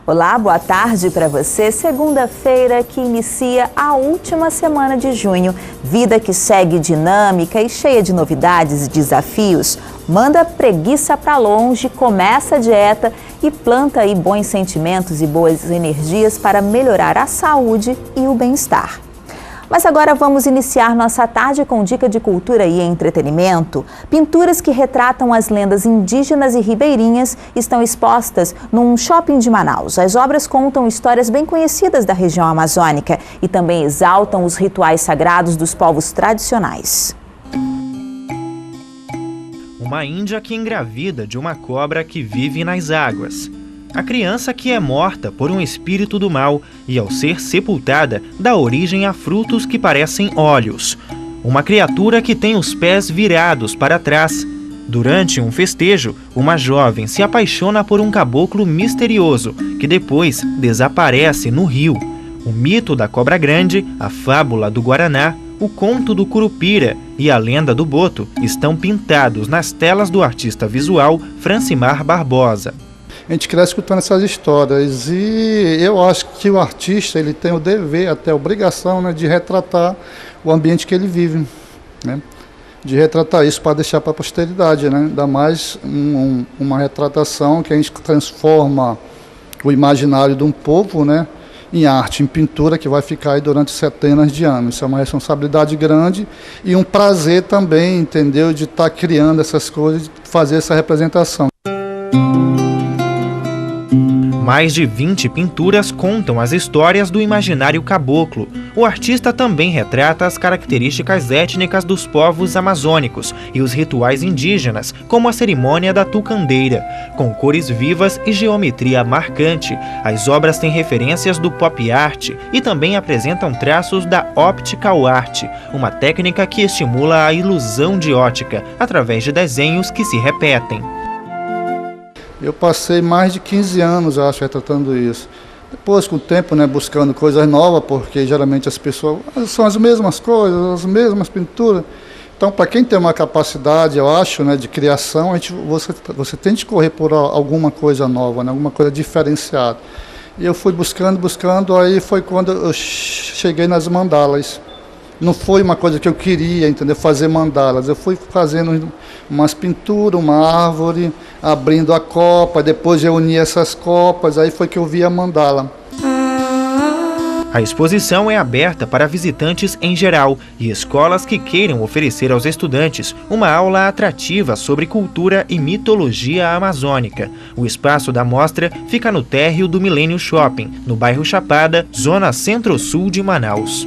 Olá, boa tarde para você. Segunda-feira que inicia a última semana de junho. Vida que segue dinâmica e cheia de novidades e desafios. Manda preguiça para longe, começa a dieta e planta aí bons sentimentos e boas energias para melhorar a saúde e o bem-estar. Mas agora vamos iniciar nossa tarde com dica de cultura e entretenimento. Pinturas que retratam as lendas indígenas e ribeirinhas estão expostas num shopping de Manaus. As obras contam histórias bem conhecidas da região amazônica e também exaltam os rituais sagrados dos povos tradicionais. Uma índia que engravida de uma cobra que vive nas águas. A criança que é morta por um espírito do mal e, ao ser sepultada, dá origem a frutos que parecem olhos. Uma criatura que tem os pés virados para trás. Durante um festejo, uma jovem se apaixona por um caboclo misterioso, que depois desaparece no rio. O mito da cobra grande, a fábula do Guaraná, o conto do Curupira e a lenda do Boto estão pintados nas telas do artista visual Francimar Barbosa. A gente cresce escutando essas histórias e eu acho que o artista ele tem o dever, até a obrigação, né, de retratar o ambiente que ele vive, né? De retratar isso para deixar para a posteridade, né? Ainda mais uma retratação que a gente transforma o imaginário de um povo, né, em arte, em pintura, que vai ficar aí durante centenas de anos. Isso é uma responsabilidade grande e um prazer também, entendeu, de estar criando essas coisas, de fazer essa representação. Mais de 20 pinturas contam as histórias do imaginário caboclo. O artista também retrata as características étnicas dos povos amazônicos e os rituais indígenas, como a cerimônia da tucandeira. Com cores vivas e geometria marcante, as obras têm referências do pop art e também apresentam traços da optical art, uma técnica que estimula a ilusão de ótica, através de desenhos que se repetem. Eu passei mais de 15 anos, acho, retratando isso. Depois, com o tempo, né, buscando coisas novas, porque geralmente as pessoas são as mesmas coisas, as mesmas pinturas. Então, para quem tem uma capacidade, eu acho, né, de criação, você tem de correr por alguma coisa nova, né, alguma coisa diferenciada. E eu fui buscando, aí foi quando eu cheguei nas mandalas. Não foi uma coisa que eu queria, entendeu? Fazer mandalas. Eu fui fazendo umas pinturas, uma árvore, abrindo a copa, depois eu uni essas copas, aí foi que eu vi a mandala. A exposição é aberta para visitantes em geral e escolas que queiram oferecer aos estudantes uma aula atrativa sobre cultura e mitologia amazônica. O espaço da mostra fica no térreo do Millennium Shopping, no bairro Chapada, zona centro-sul de Manaus.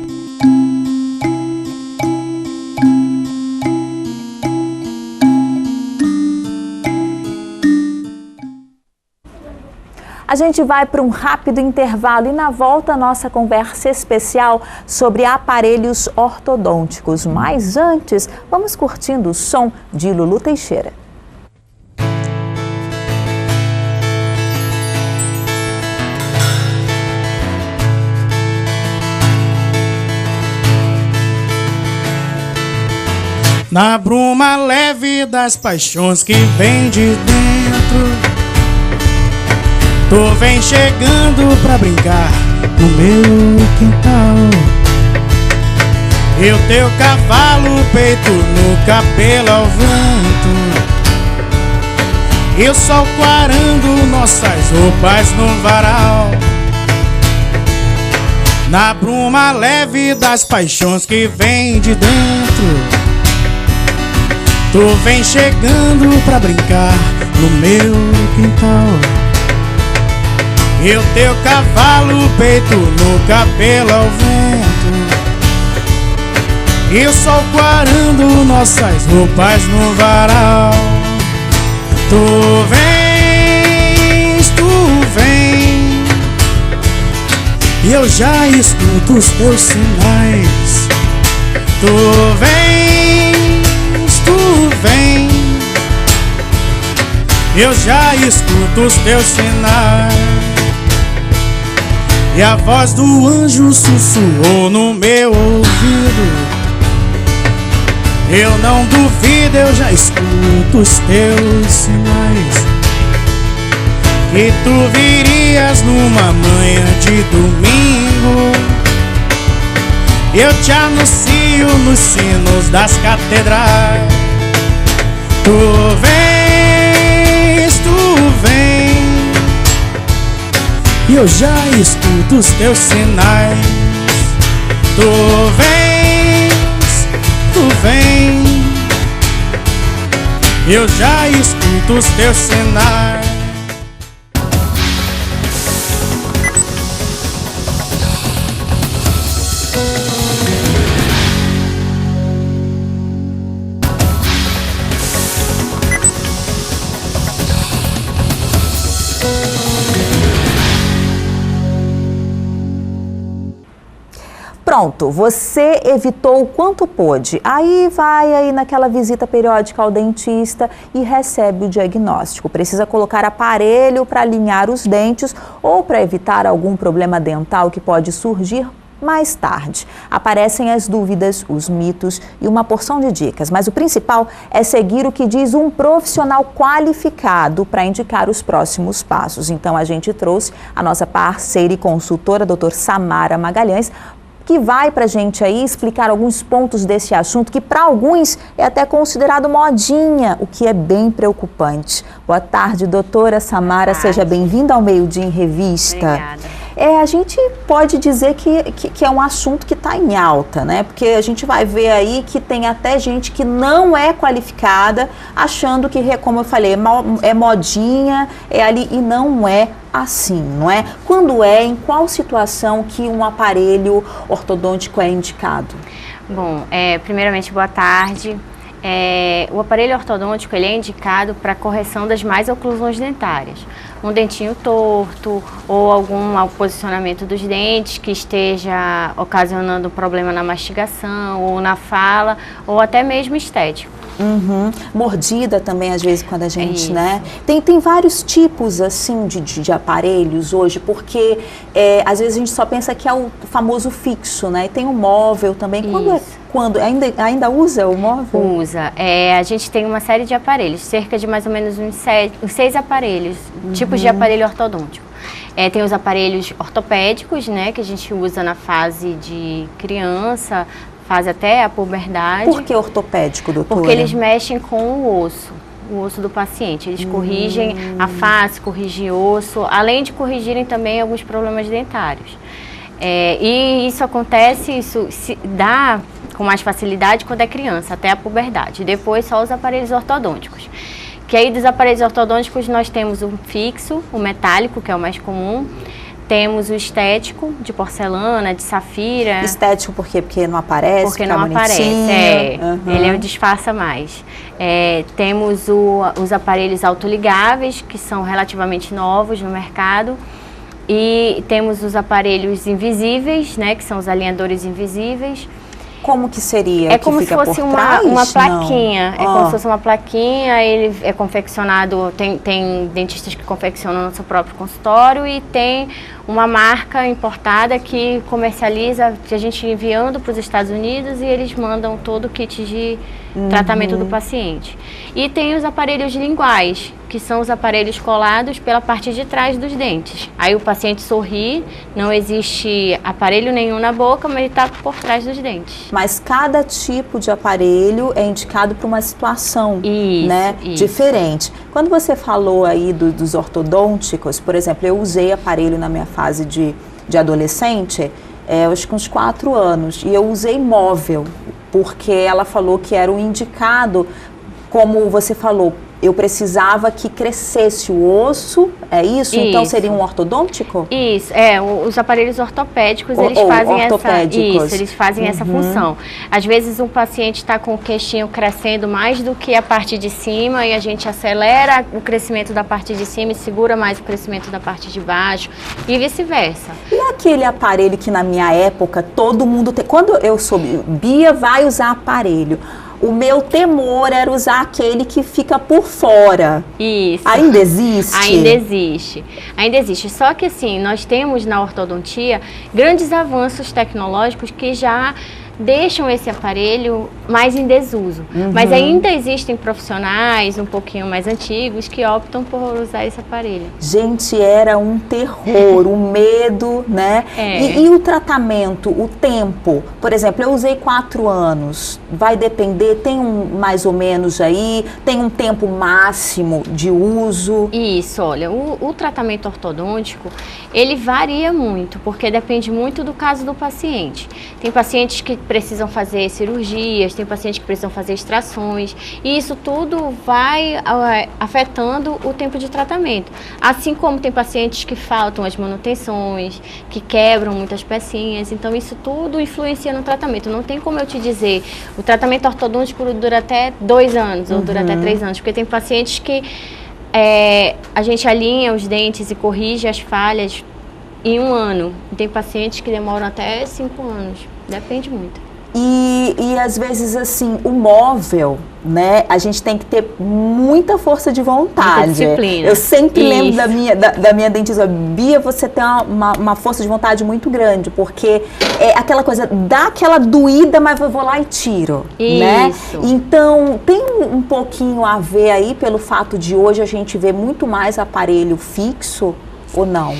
A gente vai para um rápido intervalo e na volta a nossa conversa especial sobre aparelhos ortodônticos. Mas antes, vamos curtindo o som de Lulu Teixeira. Na bruma leve das paixões que vem de dentro, tu vem chegando pra brincar no meu quintal. E o teu cavalo, peito no cabelo ao vento, e o sol quarando nossas roupas no varal. Na bruma leve das paixões que vem de dentro, tu vem chegando pra brincar no meu quintal. E o teu cavalo, peito no cabelo ao vento, e o sol quarando nossas roupas no varal. Tu vem, e eu já escuto os teus sinais. Tu vem, eu já escuto os teus sinais. E a voz do anjo sussurrou no meu ouvido. Eu não duvido, eu já escuto os teus sinais. e tu virias numa manhã de domingo. Eu te anuncio nos sinos das catedrais. Tu vens, e eu já escuto os teus sinais. Tu vens, eu já escuto os teus sinais. Pronto, você evitou o quanto pôde. Aí vai aí naquela visita periódica ao dentista e recebe o diagnóstico. Precisa colocar aparelho para alinhar os dentes ou para evitar algum problema dental que pode surgir mais tarde. Aparecem as dúvidas, os mitos e uma porção de dicas, mas o principal é seguir o que diz um profissional qualificado para indicar os próximos passos. Então a gente trouxe a nossa parceira e consultora, doutora Samara Magalhães, que vai para a gente aí explicar alguns pontos desse assunto que para alguns é até considerado modinha, o que é bem preocupante. Boa tarde, doutora Samara, seja bem-vinda ao Meio Dia em Revista. Obrigada. A gente pode dizer que é um assunto que está em alta, né? Porque a gente vai ver aí que tem até gente que não é qualificada, achando que, como eu falei, é modinha, é ali, e não é assim, não é? Quando em qual situação que um aparelho ortodôntico é indicado? Bom, primeiramente, boa tarde. O aparelho ortodôntico ele é indicado para correção das mais oclusões dentárias. Um dentinho torto ou algum mau posicionamento dos dentes que esteja ocasionando problema na mastigação ou na fala ou até mesmo estético. Mordida também, às vezes, quando a gente, né? Tem vários tipos, assim, de aparelhos hoje, porque às vezes a gente só pensa que é o famoso fixo, né? E tem o móvel também. Quando ainda usa o móvel? Usa. A gente tem uma série de aparelhos, cerca de mais ou menos uns 6 aparelhos, tipos de aparelho ortodôntico. Tem os aparelhos ortopédicos, né, que a gente usa na fase de criança, fase até a puberdade. Por que ortopédico, doutora? Porque eles mexem com o osso do paciente. Eles corrigem a face, corrigem o osso, além de corrigirem também alguns problemas dentários. E isso acontece, isso se dá com mais facilidade quando é criança, até a puberdade. Depois só os aparelhos ortodônticos. Que aí dos aparelhos ortodônticos nós temos o fixo, o metálico, que é o mais comum. Temos o estético, de porcelana, de safira. Estético por quê? Porque não aparece? Porque não aparece, ele disfarça mais. Temos os aparelhos autoligáveis, que são relativamente novos no mercado. E temos os aparelhos invisíveis, né, que são os alinhadores invisíveis. Como que seria? É como se fosse uma plaquinha. É como se fosse uma plaquinha, ele é confeccionado, tem dentistas que confeccionam no seu próprio consultório e tem uma marca importada que comercializa, que a gente enviando para os Estados Unidos e eles mandam todo o kit de tratamento do paciente. E tem os aparelhos linguais, que são os aparelhos colados pela parte de trás dos dentes. Aí o paciente sorri, não existe aparelho nenhum na boca, mas ele está por trás dos dentes. Mas cada tipo de aparelho é indicado para uma situação, né, diferente. Quando você falou aí dos ortodônticos, por exemplo, eu usei aparelho na minha fase de adolescente, acho que uns 4 anos, e eu usei móvel, porque ela falou que era o indicado, como você falou, eu precisava que crescesse o osso, é isso? Então seria um ortodôntico? Isso, os aparelhos ortopédicos, eles fazem essa função. Às vezes um paciente está com o queixinho crescendo mais do que a parte de cima e a gente acelera o crescimento da parte de cima e segura mais o crescimento da parte de baixo e vice-versa. E aquele aparelho que na minha época todo mundo tem, quando eu soube, Bia vai usar aparelho, o meu temor era usar aquele que fica por fora. Isso. Ainda existe? Ainda existe. Ainda existe. Só que assim, nós temos na ortodontia grandes avanços tecnológicos que já deixam esse aparelho mais em desuso. Mas ainda existem profissionais um pouquinho mais antigos que optam por usar esse aparelho. Gente, era um terror, um medo, né? E o tratamento, o tempo? Por exemplo, eu usei 4 anos, vai depender, tem mais ou menos aí, tem um tempo máximo de uso? Isso, olha, o tratamento ortodôntico, ele varia muito, porque depende muito do caso do paciente. Tem pacientes que precisam fazer cirurgias, tem pacientes que precisam fazer extrações, e isso tudo vai afetando o tempo de tratamento. Assim como tem pacientes que faltam as manutenções, que quebram muitas pecinhas, então isso tudo influencia no tratamento. Não tem como eu te dizer, o tratamento ortodôntico dura até 2 anos, ou dura até 3 anos, porque tem pacientes que a gente alinha os dentes e corrige as falhas em 1 ano. Tem pacientes que demoram até 5 anos, depende muito. E às vezes, assim, o móvel, né, a gente tem que ter muita força de vontade. Muita disciplina. Eu sempre lembro da minha dentista, Bia, você tem uma força de vontade muito grande, porque é aquela coisa, dá aquela doída, mas eu vou lá e tiro, né? Então, tem um pouquinho a ver aí pelo fato de hoje a gente ver muito mais aparelho fixo, ou não?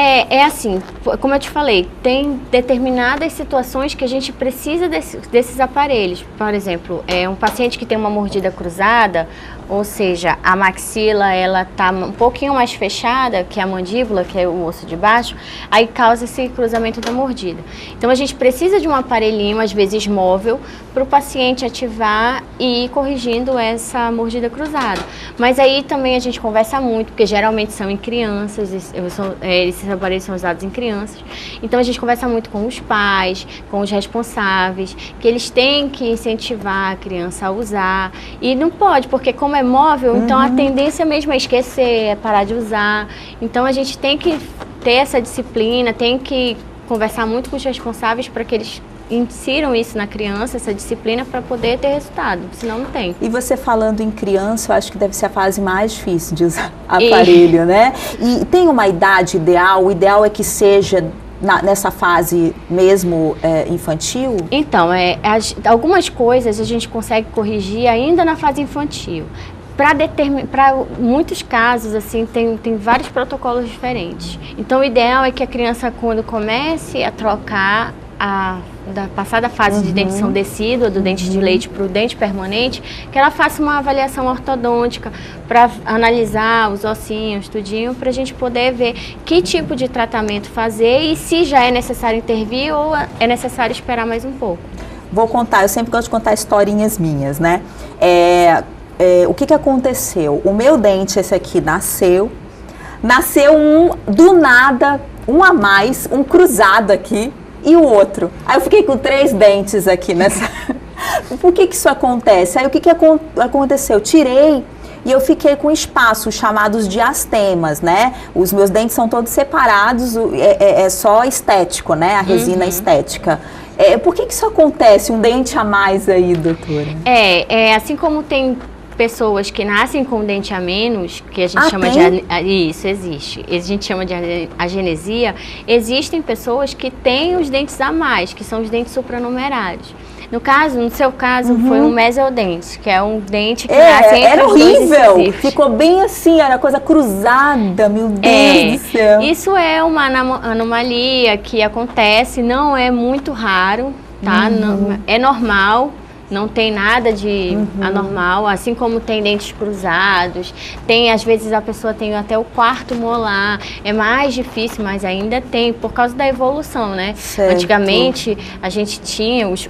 É assim, como eu te falei, tem determinadas situações que a gente precisa desses aparelhos. Por exemplo, um paciente que tem uma mordida cruzada, ou seja, a maxila ela tá um pouquinho mais fechada que a mandíbula, que é o osso de baixo, aí causa esse cruzamento da mordida. Então a gente precisa de um aparelhinho, às vezes móvel, para o paciente ativar e ir corrigindo essa mordida cruzada. Mas aí também a gente conversa muito, porque geralmente são em crianças, esses aparelhos são usados em crianças. Então a gente conversa muito com os pais, com os responsáveis, que eles têm que incentivar a criança a usar. E não pode, porque como é móvel, então a tendência mesmo é esquecer, é parar de usar. Então a gente tem que ter essa disciplina, tem que conversar muito com os responsáveis para que eles insiram isso na criança, essa disciplina, para poder ter resultado, senão não tem. E você falando em criança, eu acho que deve ser a fase mais difícil de usar aparelho, né? E tem uma idade ideal? O ideal é que seja nessa fase mesmo infantil? Então, algumas coisas a gente consegue corrigir ainda na fase infantil. Para muitos casos, assim, tem vários protocolos diferentes. Então, o ideal é que a criança, quando comece a trocar passar da fase de dentição decídua, do dente de leite para o dente permanente, que ela faça uma avaliação ortodôntica para analisar os ossinhos, tudinho, para a gente poder ver que tipo de tratamento fazer e se já é necessário intervir ou é necessário esperar mais um pouco. Vou contar, eu sempre gosto de contar historinhas minhas, né? O que aconteceu? O meu dente, esse aqui, nasceu do nada, um a mais, um cruzado aqui, e o outro. Aí eu fiquei com 3 dentes aqui nessa... Por que isso acontece? Aí o que aconteceu? Tirei e eu fiquei com espaços chamados diastemas, né? Os meus dentes são todos separados, é só estético, né? A resina estética. Por que isso acontece? Um dente a mais aí, doutora? Assim como tem pessoas que nascem com um dente a menos, que a gente chama isso existe. A gente chama de agenesia. Existem pessoas que têm os dentes a mais, que são os dentes supranumerários. No seu caso, foi um mesodente, que é um dente que nasce entre era os dois horrível, incisivos. Ficou bem assim, era coisa cruzada, meu Deus do céu. Isso é uma anomalia que acontece, não é muito raro, tá? Não, é normal. Não tem nada de anormal, assim como tem dentes cruzados, às vezes a pessoa tem até o 4º molar, é mais difícil, mas ainda tem, por causa da evolução, né? Certo. Antigamente a gente tinha, os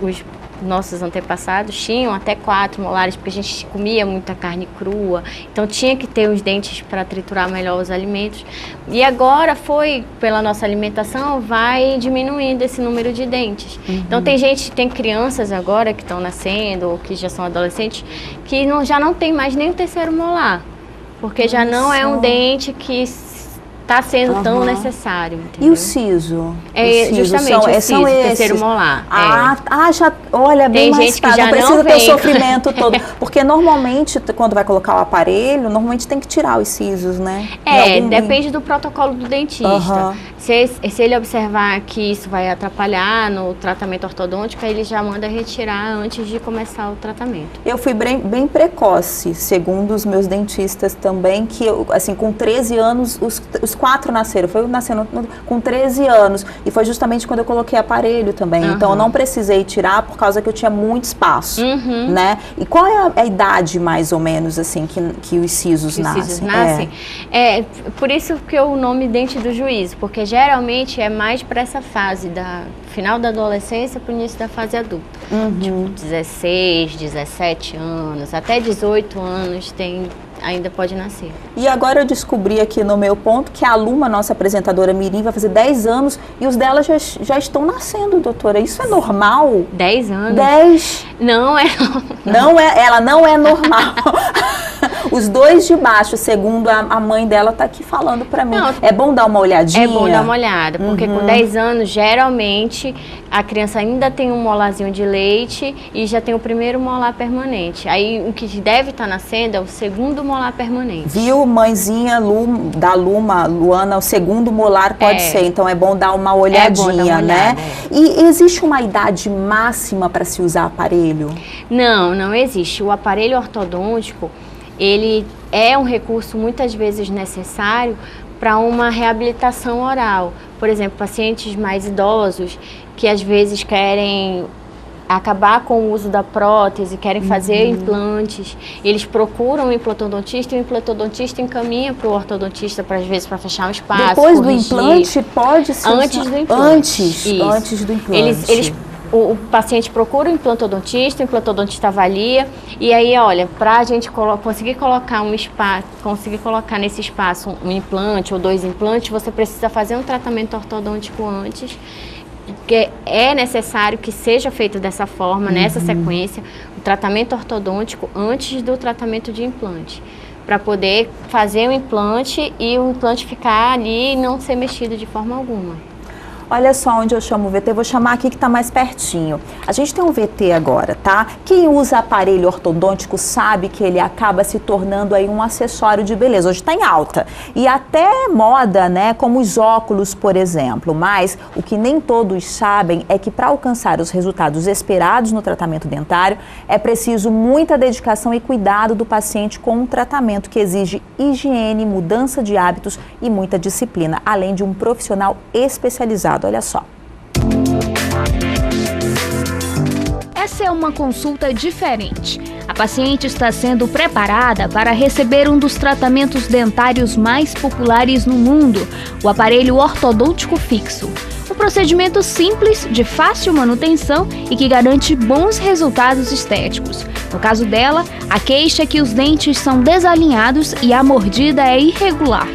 nossos antepassados tinham até 4 molares, porque a gente comia muita carne crua, então tinha que ter os dentes para triturar melhor os alimentos. E agora pela nossa alimentação, vai diminuindo esse número de dentes. Então tem crianças agora que estão nascendo, ou que já são adolescentes, que já não tem mais nem o 3º molar, porque já não é um dente que está sendo tão necessário. Entendeu? E o siso? Justamente o siso, terceiro molar. Olha, bem mais gente que já não precisa não ter o vem. sofrimento todo. Porque normalmente, quando vai colocar o aparelho, normalmente tem que tirar os sisos, né? Depende do protocolo do dentista. Se ele observar que isso vai atrapalhar no tratamento ortodôntico, ele já manda retirar antes de começar o tratamento. Eu fui bem precoce, segundo os meus dentistas também, que assim, com 13 anos, os 4 nasceram. Foi nascendo com 13 anos. E foi justamente quando eu coloquei aparelho também. Então, eu não precisei tirar por causa que eu tinha muito espaço, né? E qual é a idade, mais ou menos, assim, que os sisos nascem? Por isso que o nome dente do juízo, porque geralmente é mais para essa fase da final da adolescência para o início da fase adulta. Tipo, 16, 17 anos, até 18 anos ainda pode nascer. E agora eu descobri aqui no meu ponto que a Luma, nossa apresentadora Mirim, vai fazer 10 anos e os dela já estão nascendo, doutora. Isso é normal? 10 anos? 10. Não é. Ela não é normal. Os dois de baixo, segundo a mãe dela, tá aqui falando pra mim. Não, é bom dar uma olhadinha? É bom dar uma olhada, porque com 10 anos, geralmente, a criança ainda tem um molarzinho de leite e já tem o primeiro molar permanente. Aí, o que deve estar nascendo é o segundo molar permanente. Viu, mãezinha da Luma, Luana, o segundo molar pode ser, então é bom dar uma olhadinha, né? E existe uma idade máxima para se usar aparelho? Não existe. O aparelho ortodôntico, ele é um recurso muitas vezes necessário para uma reabilitação oral. Por exemplo, pacientes mais idosos que às vezes querem acabar com o uso da prótese, querem fazer implantes, eles procuram o implantodontista e o implantodontista encaminha para o ortodontista, às vezes, para fechar um espaço. Depois do implante, pode ser? Antes do implante. Antes do implante. O paciente procura o implantodontista avalia, e aí, olha, para a gente conseguir colocar nesse espaço um implante ou 2 implantes, você precisa fazer um tratamento ortodôntico antes, porque é necessário que seja feito dessa forma, nessa sequência, o tratamento ortodôntico antes do tratamento de implante, para poder fazer o implante e o implante ficar ali e não ser mexido de forma alguma. Olha só onde eu chamo o VT, vou chamar aqui que está mais pertinho. A gente tem um VT agora, tá? Quem usa aparelho ortodôntico sabe que ele acaba se tornando aí um acessório de beleza. Hoje está em alta. E até moda, né? Como os óculos, por exemplo. Mas o que nem todos sabem é que para alcançar os resultados esperados no tratamento dentário, é preciso muita dedicação e cuidado do paciente com um tratamento que exige higiene, mudança de hábitos e muita disciplina, além de um profissional especializado. Olha só. Essa é uma consulta diferente. A paciente está sendo preparada para receber um dos tratamentos dentários mais populares no mundo, o aparelho ortodôntico fixo. Um procedimento simples, de fácil manutenção e que garante bons resultados estéticos. No caso dela, a queixa é que os dentes são desalinhados e a mordida é irregular.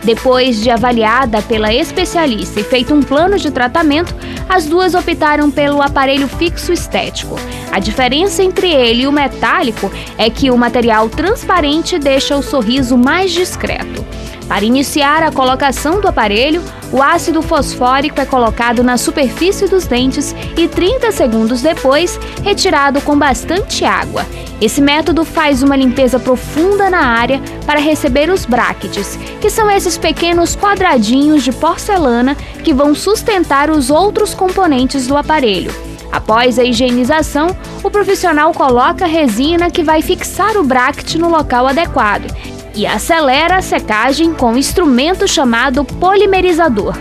Depois de avaliada pela especialista e feito um plano de tratamento, as duas optaram pelo aparelho fixo estético. A diferença entre ele e o metálico é que o material transparente deixa o sorriso mais discreto. Para iniciar a colocação do aparelho, o ácido fosfórico é colocado na superfície dos dentes e 30 segundos depois, retirado com bastante água. Esse método faz uma limpeza profunda na área para receber os brácteos, que são esses pequenos quadradinhos de porcelana que vão sustentar os outros componentes do aparelho. Após a higienização, o profissional coloca a resina que vai fixar o brácteo no local adequado e acelera a secagem com um instrumento chamado polimerizador.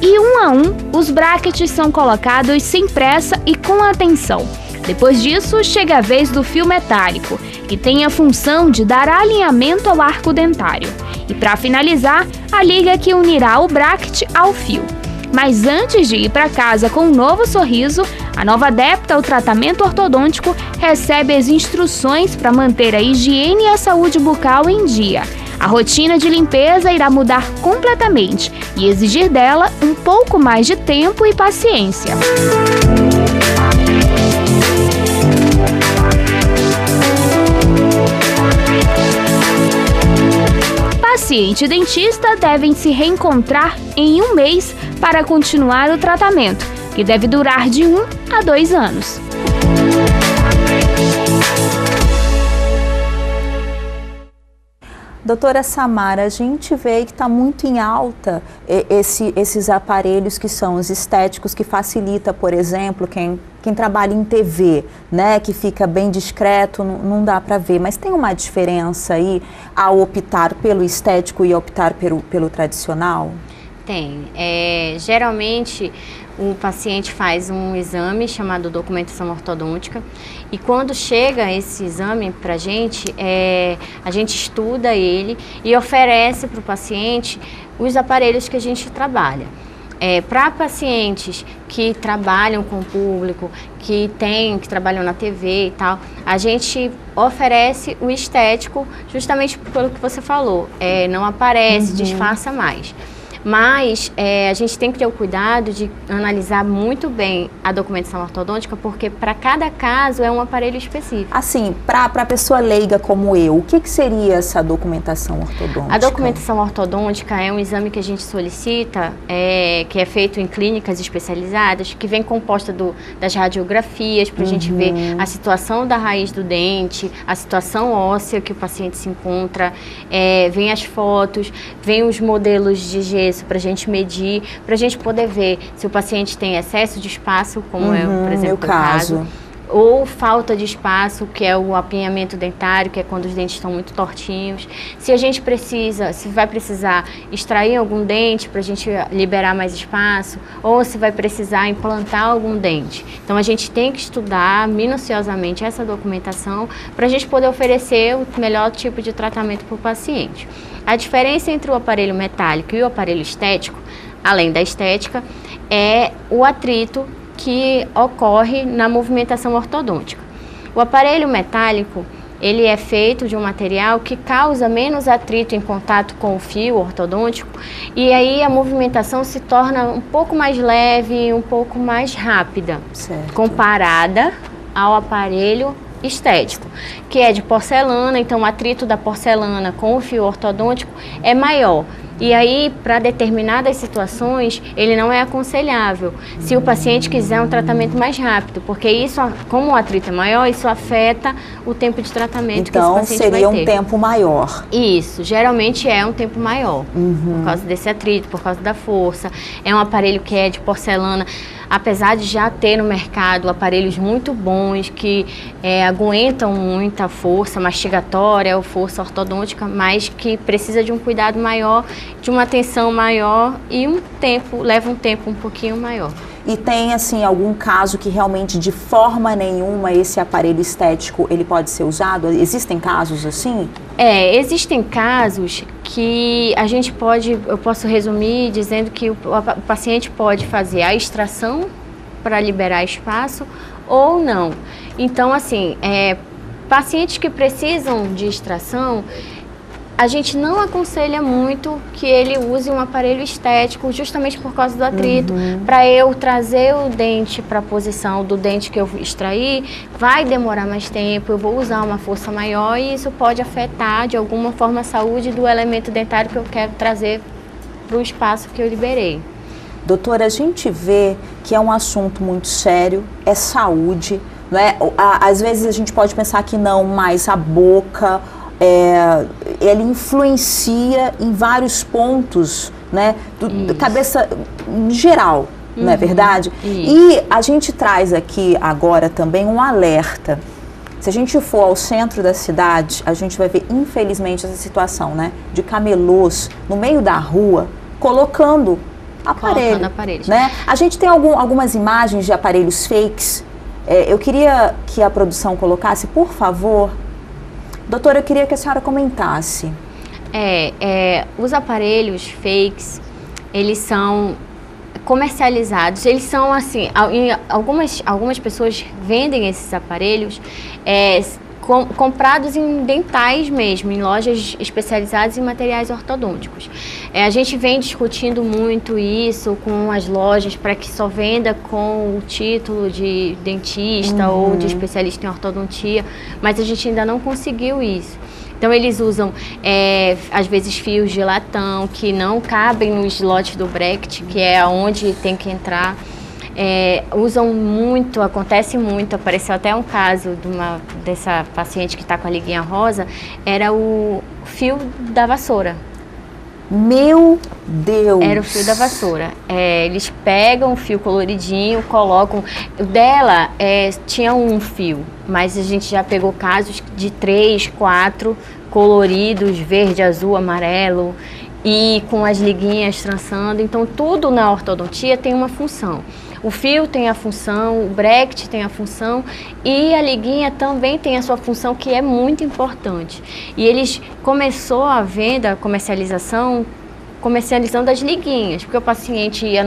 E um a um, os brácteos são colocados sem pressa e com atenção. Depois disso, chega a vez do fio metálico, que tem a função de dar alinhamento ao arco dentário. E para finalizar, a liga que unirá o brácteo ao fio. Mas antes de ir para casa com um novo sorriso, a nova adepta ao tratamento ortodôntico recebe as instruções para manter a higiene e a saúde bucal em dia. A rotina de limpeza irá mudar completamente e exigir dela um pouco mais de tempo e paciência. paciente e dentista devem se reencontrar em 1 mês para continuar o tratamento, que deve durar de 1 a 2 anos. Doutora Samara, a gente vê que está muito em alta esses aparelhos que são os estéticos, que facilita, por exemplo, quem trabalha em TV, né, que fica bem discreto, não dá para ver. Mas tem uma diferença aí ao optar pelo estético e optar pelo tradicional? Tem. Geralmente, o paciente faz um exame chamado documentação ortodôntica e quando chega esse exame para a gente estuda ele e oferece para o paciente os aparelhos que a gente trabalha. Para pacientes que trabalham com o público, que trabalham na TV e tal, a gente oferece o estético justamente pelo que você falou, não aparece, disfarça mais. Mas a gente tem que ter o cuidado de analisar muito bem a documentação ortodôntica, porque para cada caso é um aparelho específico. Assim, para a pessoa leiga como eu, o que seria essa documentação ortodôntica? A documentação ortodôntica é um exame que a gente solicita, que é feito em clínicas especializadas, que vem composta das radiografias, para a gente ver a situação da raiz do dente, a situação óssea que o paciente se encontra, vem as fotos, vem os modelos de gesso para a gente medir, para a gente poder ver se o paciente tem excesso de espaço, como por exemplo, o caso, ou falta de espaço, que é o apinhamento dentário, que é quando os dentes estão muito tortinhos. Se a gente se vai precisar extrair algum dente para a gente liberar mais espaço, ou se vai precisar implantar algum dente. Então a gente tem que estudar minuciosamente essa documentação para a gente poder oferecer o melhor tipo de tratamento para o paciente. A diferença entre o aparelho metálico e o aparelho estético, além da estética, é o atrito que ocorre na movimentação ortodôntica. O aparelho metálico, ele é feito de um material que causa menos atrito em contato com o fio ortodôntico e aí a movimentação se torna um pouco mais leve, um pouco mais rápida, comparada ao aparelho estético, que é de porcelana, então o atrito da porcelana com o fio ortodôntico é maior. E aí, para determinadas situações, ele não é aconselhável se o paciente quiser um tratamento mais rápido, porque isso, como o atrito é maior, isso afeta o tempo de tratamento que esse paciente vai ter. Então, seria um tempo maior. Isso, geralmente é um tempo maior, por causa desse atrito, por causa da força. É um aparelho que é de porcelana, apesar de já ter no mercado aparelhos muito bons, que aguentam muita força mastigatória ou força ortodôntica, mas que precisa de um cuidado maior, de uma atenção maior e leva um tempo um pouquinho maior. E tem, assim, algum caso que realmente de forma nenhuma esse aparelho estético ele pode ser usado? Existem casos assim? Existem casos que eu posso resumir dizendo que o paciente pode fazer a extração para liberar espaço ou não. Então, assim, pacientes que precisam de extração, a gente não aconselha muito que ele use um aparelho estético justamente por causa do atrito. Para eu trazer o dente para a posição do dente que eu extrair, vai demorar mais tempo, eu vou usar uma força maior e isso pode afetar de alguma forma a saúde do elemento dentário que eu quero trazer para o espaço que eu liberei. Doutora, a gente vê que é um assunto muito sério, é saúde, não é? Às vezes a gente pode pensar que não, mas a boca... ele influencia em vários pontos, né, da cabeça geral, não é verdade? E a gente traz aqui agora também um alerta. Se a gente for ao centro da cidade, a gente vai ver, infelizmente, essa situação, né, de camelôs no meio da rua, colocando aparelhos. Né? A gente tem algumas imagens de aparelhos fakes. Eu queria que a produção colocasse, por favor. Doutora, eu queria que a senhora comentasse. Os aparelhos fakes, eles são comercializados, eles são assim, algumas pessoas vendem esses aparelhos comprados em dentais mesmo, em lojas especializadas em materiais ortodônticos. A gente vem discutindo muito isso com as lojas para que só venda com o título de dentista ou de especialista em ortodontia, mas a gente ainda não conseguiu isso. Então eles usam, às vezes, fios de latão que não cabem no slot do bracket, que é onde tem que entrar. Usam muito, acontece muito, apareceu até um caso dessa paciente que está com a liguinha rosa, era o fio da vassoura. Meu Deus! Era o fio da vassoura. Eles pegam o fio coloridinho, colocam... O dela tinha um fio, mas a gente já pegou casos de 3, 4 coloridos, verde, azul, amarelo, e com as liguinhas trançando. Então, tudo na ortodontia tem uma função. O fio tem a função, o bracket tem a função e a liguinha também tem a sua função, que é muito importante. E eles começou a venda, comercializando as liguinhas, porque o paciente ia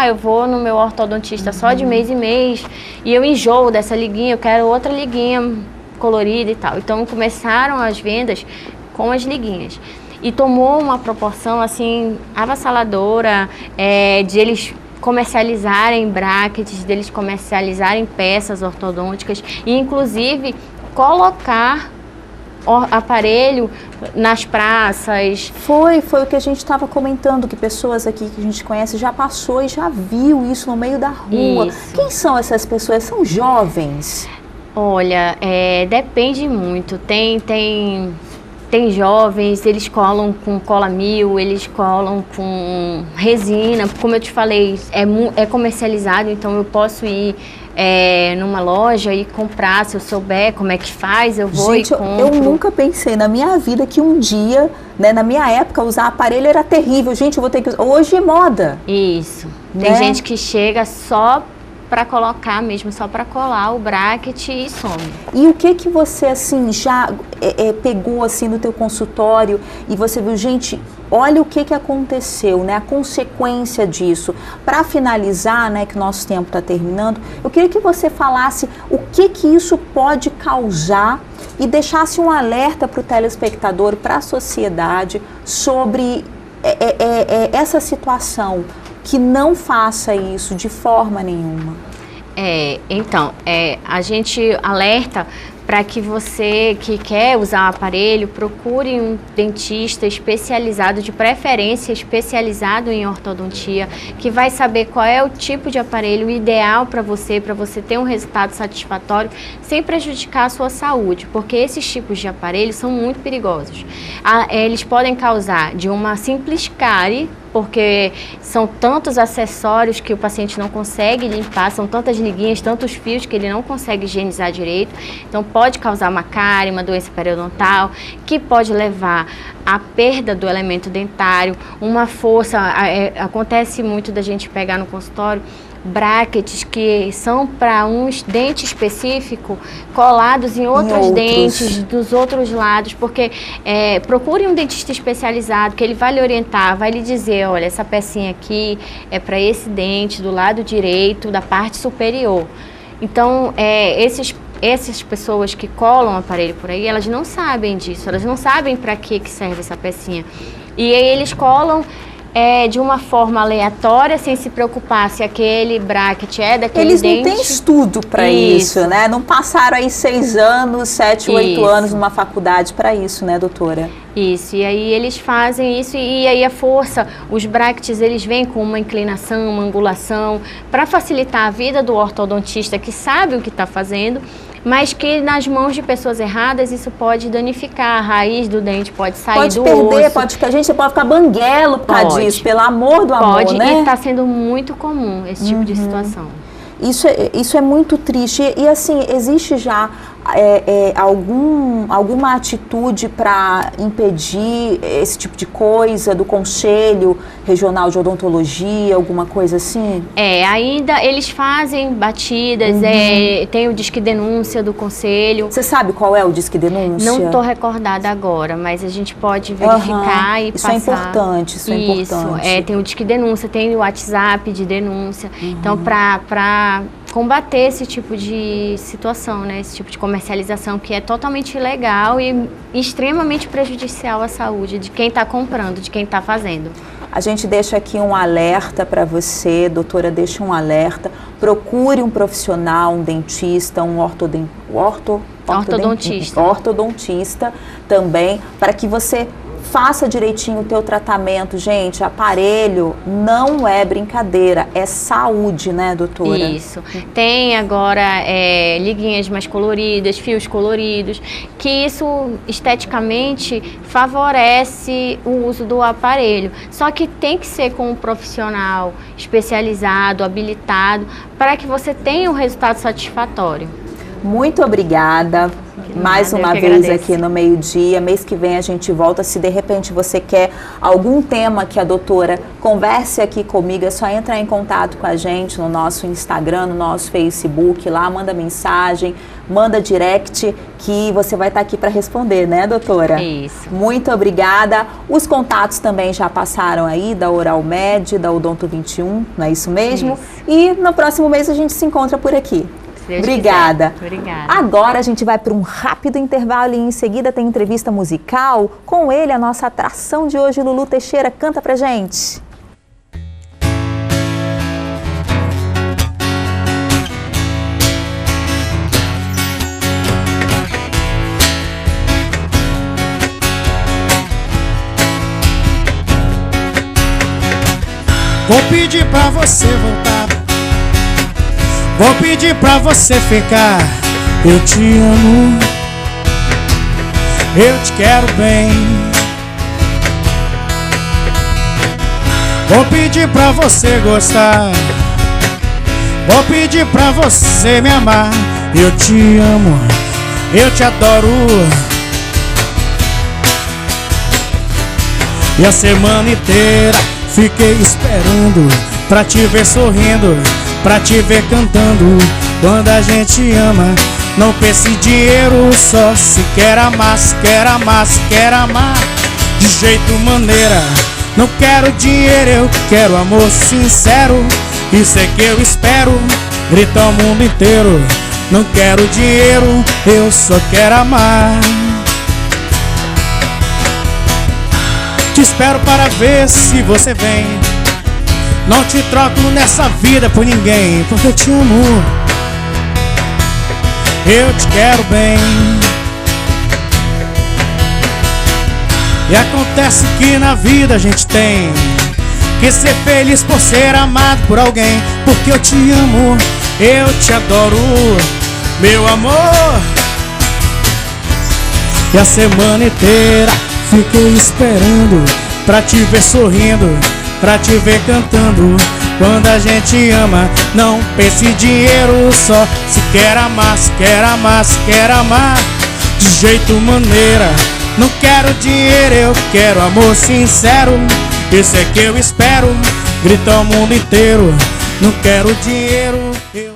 eu vou no meu ortodontista só de mês em mês e eu enjoo dessa liguinha, eu quero outra liguinha colorida e tal. Então começaram as vendas com as liguinhas. E tomou uma proporção assim avassaladora, de eles comercializarem brackets, deles comercializarem peças ortodônticas e inclusive colocar aparelho nas praças. Foi o que a gente estava comentando, que pessoas aqui que a gente conhece já passou e já viu isso no meio da rua. Isso. Quem são essas pessoas? São jovens? Olha, depende muito. Tem jovens, eles colam com cola mil, eles colam com resina. Como eu te falei, é comercializado, então eu posso ir numa loja e comprar. Se eu souber como é que faz, eu vou e compro. Eu nunca pensei na minha vida que um dia, né, na minha época, usar aparelho era terrível. Gente, eu vou ter que usar. Hoje é moda. Isso. Tem né? gente que chega só para colocar mesmo, só para colar o bracket e some. E o que você assim já pegou assim no teu consultório e você viu, gente, olha o que aconteceu, né? A consequência disso. Para finalizar, né, que nosso tempo está terminando, eu queria que você falasse o que isso pode causar e deixasse um alerta para o telespectador, para a sociedade, sobre essa situação. Que não faça isso de forma nenhuma. Então, a gente alerta para que você que quer usar o aparelho, procure um dentista especializado, de preferência especializado em ortodontia, que vai saber qual é o tipo de aparelho ideal para você ter um resultado satisfatório, sem prejudicar a sua saúde, porque esses tipos de aparelhos são muito perigosos. Eles podem causar de uma simples cárie, porque são tantos acessórios que o paciente não consegue limpar, são tantas liguinhas, tantos fios que ele não consegue higienizar direito. Então pode causar uma cárie, uma doença periodontal, que pode levar à perda do elemento dentário, uma força. Acontece muito da gente pegar no consultório brackets que são para um dente específico colados em outros dentes dos outros lados, porque procure um dentista especializado que ele vai lhe orientar, vai lhe dizer, olha, essa pecinha aqui é para esse dente do lado direito da parte superior. Então, essas pessoas que colam o aparelho por aí, elas não sabem disso, elas não sabem para que serve essa pecinha. E aí eles colam de uma forma aleatória, sem se preocupar se aquele bracket é daquele dente. Eles não têm estudo para isso, né? Não passaram aí 6 anos, 7, 8 anos numa faculdade para isso, né, doutora? Isso, e aí eles fazem isso e aí a força, os brackets, eles vêm com uma inclinação, uma angulação, para facilitar a vida do ortodontista que sabe o que está fazendo, mas que nas mãos de pessoas erradas isso pode danificar, a raiz do dente pode sair do osso. Pode perder, você pode ficar banguelo por causa disso, pelo amor do amor, né? E está sendo muito comum esse tipo de situação. Isso é muito triste. E assim, existe já alguma atitude para impedir esse tipo de coisa do Conselho Regional de Odontologia, alguma coisa assim? Ainda eles fazem batidas, tem o Disque Denúncia do Conselho. Você sabe qual é o Disque Denúncia? Não estou recordada agora, mas a gente pode verificar e isso passar. Isso é importante. Tem o Disque Denúncia, tem o WhatsApp de denúncia. Então, para combater esse tipo de situação, né? Esse tipo de comercialização que é totalmente ilegal e extremamente prejudicial à saúde de quem está comprando, de quem está fazendo. A gente deixa aqui um alerta para você, doutora, deixa um alerta. Procure um profissional, um dentista, um ortodontista também, para que você faça direitinho o teu tratamento. Gente, aparelho não é brincadeira, é saúde, né, doutora? Isso. Tem agora liguinhas mais coloridas, fios coloridos, que isso esteticamente favorece o uso do aparelho. Só que tem que ser com um profissional especializado, habilitado, para que você tenha um resultado satisfatório. Muito obrigada. Mais uma vez aqui no Meio-Dia. Mês que vem a gente volta. Se de repente você quer algum tema que a doutora converse aqui comigo, é só entrar em contato com a gente no nosso Instagram, no nosso Facebook, lá manda mensagem, manda direct, que você vai estar aqui para responder, né, doutora? Isso. Muito obrigada. Os contatos também já passaram aí, da Oral Med, da Odonto 21, não é isso mesmo? Isso. E no próximo mês a gente se encontra por aqui. Obrigada. Obrigada. Agora a gente vai para um rápido intervalo e em seguida tem entrevista musical. Com ele, a nossa atração de hoje, Lulu Teixeira. Canta pra gente. Vou pedir pra você voltar, vou pedir pra você ficar. Eu te amo, eu te quero bem. Vou pedir pra você gostar, vou pedir pra você me amar. Eu te amo, eu te adoro. E a semana inteira fiquei esperando pra te ver sorrindo, pra te ver cantando. Quando a gente ama, não pensa em dinheiro, só se quer amar, se quer amar, se quer amar de jeito maneira. Não quero dinheiro, eu quero amor sincero. Isso é que eu espero, grita o mundo inteiro. Não quero dinheiro, eu só quero amar. Te espero para ver se você vem. Não te troco nessa vida por ninguém, porque eu te amo, eu te quero bem. E acontece que na vida a gente tem que ser feliz por ser amado por alguém. Porque eu te amo, eu te adoro, meu amor. E a semana inteira fiquei esperando pra te ver sorrindo, pra te ver cantando. Quando a gente ama, não pense em dinheiro, só se quer amar, se quer amar, se quer amar de jeito maneira. Não quero dinheiro, eu quero amor sincero. Isso é que eu espero, grita o mundo inteiro. Não quero dinheiro, eu...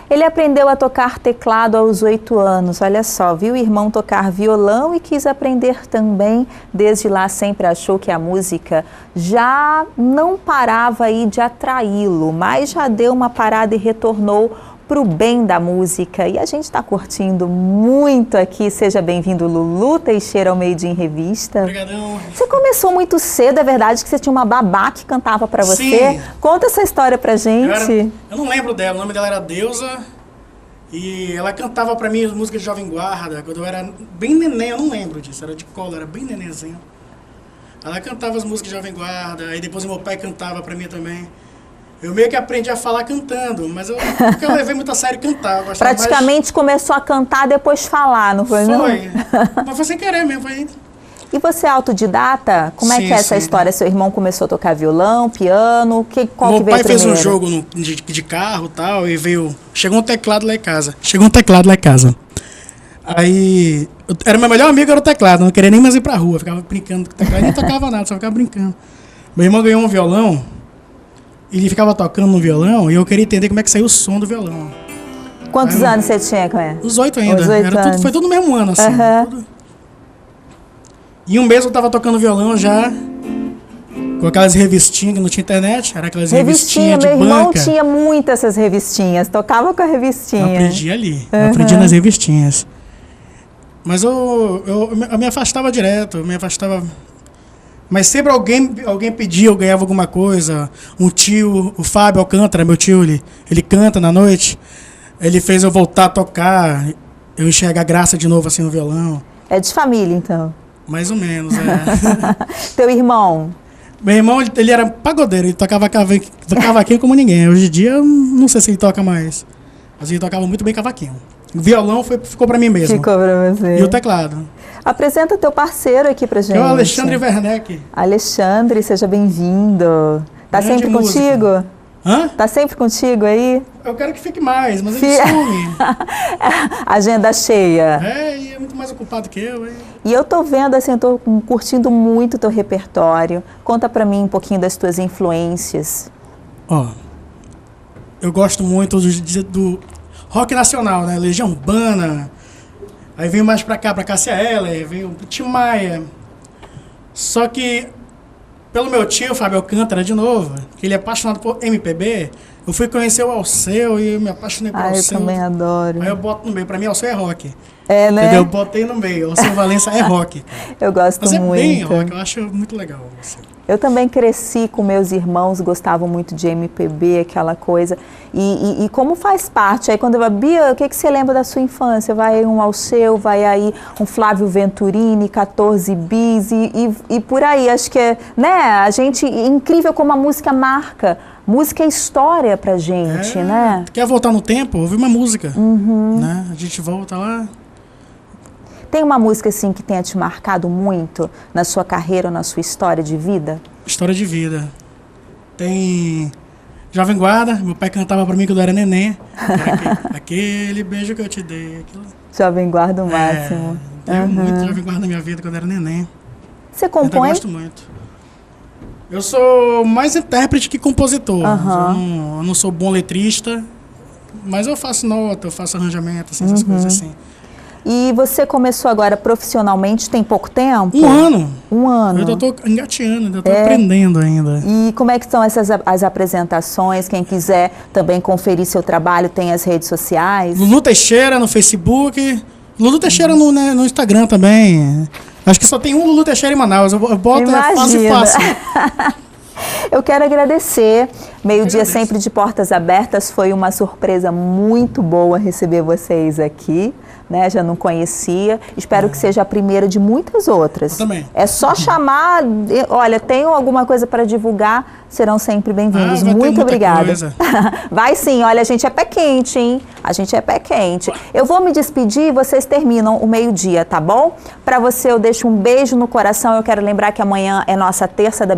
Ele aprendeu a tocar teclado aos 8 anos, olha só, viu o irmão tocar violão e quis aprender também. Desde lá sempre achou que a música já não parava aí de atraí-lo, mas já deu uma parada e retornou para o bem da música. E a gente está curtindo muito aqui. Seja bem-vindo, Lulu Teixeira, ao Meio-Dia em Revista. Obrigadão. Você começou muito cedo, é verdade que você tinha uma babá que cantava para você? Sim. Conta essa história pra gente. Eu não lembro dela, o nome dela era Deusa. E ela cantava pra mim as músicas de Jovem Guarda, quando eu era bem neném, eu não lembro disso, era de cola, era bem nenenzinho. Ela cantava as músicas de Jovem Guarda, aí depois meu pai cantava pra mim também. Eu meio que aprendi a falar cantando, mas eu levei muito a sério cantar. Eu praticamente começou a cantar, depois falar, não foi? Foi, mas foi sem querer mesmo. Foi... E você é autodidata? Como é que é essa história? Seu irmão começou a tocar violão, piano? Qual que veio primeiro? Meu pai fez um jogo de carro e tal, e veio... Chegou um teclado lá em casa. Aí... Era meu melhor amigo, era o teclado, não queria nem mais ir pra rua, ficava brincando com o teclado, nem tocava nada, só ficava brincando. Meu irmão ganhou um violão, ele ficava tocando no violão, e eu queria entender como é que saiu o som do violão. Quantos anos você tinha, Cléber? Os 8 ainda. Os 8 anos. Foi tudo no mesmo ano, assim. Tudo... E um mês eu tava tocando violão já. com aquelas revistinhas que não tinha internet, era aquelas revistinhas de banca. Meu irmão banca. tinha muitas essas revistinhas, tocava com a revistinha. Eu aprendi ali, eu aprendi nas revistinhas. Mas eu me afastava direto, Mas sempre alguém pedia, eu ganhava alguma coisa. Um tio, o Fábio Alcântara, meu tio, ele canta na noite. Ele fez eu voltar a tocar, eu enxergar graça de novo assim no violão. É de família, então? Mais ou menos, Teu irmão? Meu irmão, ele era pagodeiro, ele tocava cavaquinho como ninguém. Hoje em dia, eu não sei se ele toca mais. Mas ele tocava muito bem cavaquinho. O violão ficou pra mim mesmo. Ficou pra você. E o teclado. Apresenta teu parceiro aqui pra gente. É o Alexandre Werneck. Alexandre, seja bem-vindo. Tá Grande sempre músico. Contigo? Hã? Tá sempre contigo aí? Eu quero que fique mais, mas ele some. Agenda cheia. E é muito mais ocupado que eu. E eu tô vendo, assim, eu tô curtindo muito o teu repertório. Conta pra mim um pouquinho das tuas influências. Eu gosto muito do rock nacional, né? Legião Urbana. Aí veio mais pra cá, pra Cássia Eller, veio o Tim Maia. Só que, pelo meu tio, Fábio Alcântara, de novo, que ele é apaixonado por MPB, eu fui conhecer o Alceu e eu me apaixonei por Alceu. Eu também adoro. Aí eu boto no meio. Pra mim, Alceu é rock. É, né? Entendeu? Eu botei no meio. Alceu Valença é rock. Eu gosto muito. Mas é bem rock, eu acho muito legal. Assim. Eu também cresci com meus irmãos, gostavam muito de MPB, aquela coisa. E como faz parte? Aí quando eu Bia, o que você lembra da sua infância? Vai aí um Alceu, vai aí um Flávio Venturini, 14 bis e por aí. Acho que é, né? A gente, incrível como a música marca. Música é história pra gente, né? Quer voltar no tempo? Ouvir uma música. Né? A gente volta lá. Tem uma música assim que tenha te marcado muito na sua carreira ou na sua história de vida? História de vida. Tem Jovem Guarda, meu pai cantava pra mim quando eu era neném. Aquele beijo que eu te dei. Aquilo. Jovem Guarda o máximo. Teve muito Jovem Guarda na minha vida quando eu era neném. Você compõe? Eu gosto muito. Eu sou mais intérprete que compositor. Eu não sou bom letrista, mas eu faço nota, eu faço arranjamento, assim, essas coisas assim. E você começou agora profissionalmente, tem pouco tempo? 1 ano. 1 ano. Eu ainda estou engateando, ainda estou aprendendo ainda. E como é que são as apresentações? Quem quiser também conferir seu trabalho, tem as redes sociais? Lulu Teixeira no Facebook, Lulu Teixeira no Instagram também. Acho que só tem um Lulu Teixeira em Manaus, eu boto fácil. Eu quero agradecer. Meio-dia sempre de portas abertas. Foi uma surpresa muito boa receber vocês aqui. Né? Já não conhecia. Espero que seja a primeira de muitas outras. Eu também. É só chamar. Olha, tenho alguma coisa para divulgar. Serão sempre bem-vindos. Muito obrigada. Vai sim. Olha, a gente é pé quente, hein? A gente é pé quente. Eu vou me despedir e vocês terminam o meio-dia, tá bom? Para você eu deixo um beijo no coração. Eu quero lembrar que amanhã é nossa terça da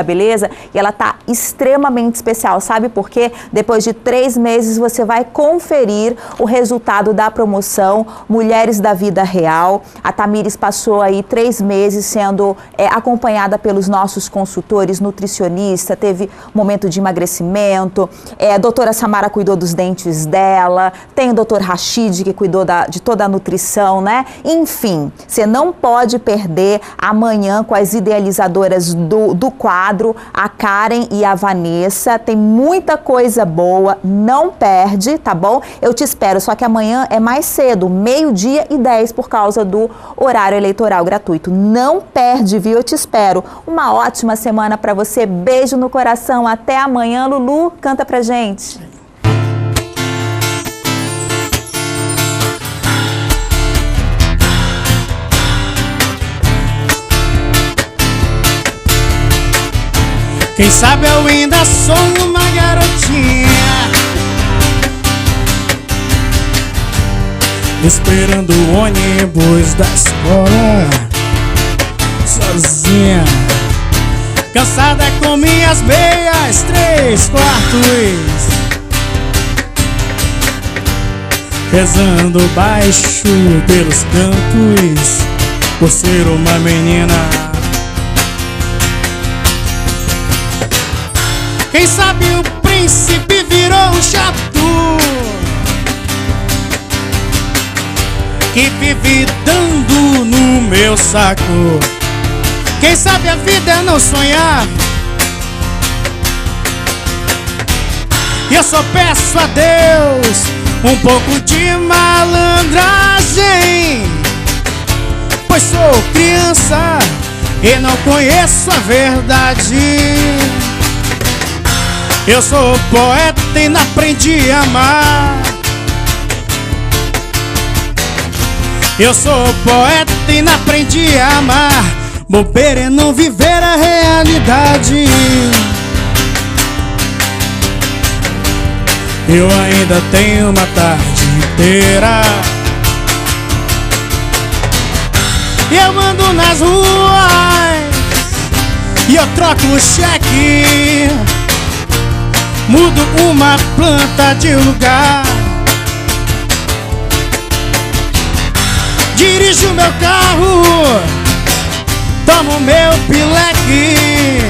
beleza e ela tá extremamente especial. Sabe por quê? Depois de 3 meses você vai conferir o resultado da promoção Mulheres da Vida Real. A Tamires passou aí 3 meses sendo acompanhada pelos nossos consultores, nutricionista, teve momento de emagrecimento, a doutora Samara cuidou dos dentes dela, tem o doutor Rashid que cuidou de toda a nutrição, né? Enfim, você não pode perder amanhã com as idealizadoras do quadro, a Karen e a Vanessa, tem muita coisa boa, não perde, tá bom? Eu te espero, só que amanhã é mais cedo, 12:10 por causa do horário eleitoral gratuito. Não perde, viu? Eu te espero. Uma ótima semana pra você. Beijo no coração. Até amanhã. Lulu, canta pra gente. Quem sabe eu ainda sou uma garotinha esperando o ônibus da escola sozinha, cansada com minhas meias 3/4, rezando baixo pelos cantos por ser uma menina. Quem sabe o príncipe virou um chato que vive dando no meu saco. Quem sabe a vida é não sonhar E eu só peço a Deus um pouco de malandragem, pois sou criança e não conheço a verdade. Eu sou poeta e não aprendi a amar. Eu sou poeta e não aprendi a amar. Bobeira é não viver a realidade. Eu ainda tenho uma tarde inteira e eu ando nas ruas e eu troco o cheque, mudo uma planta de lugar, dirijo meu carro, tomo meu pileque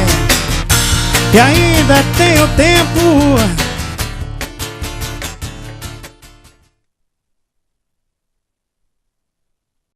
e ainda tenho tempo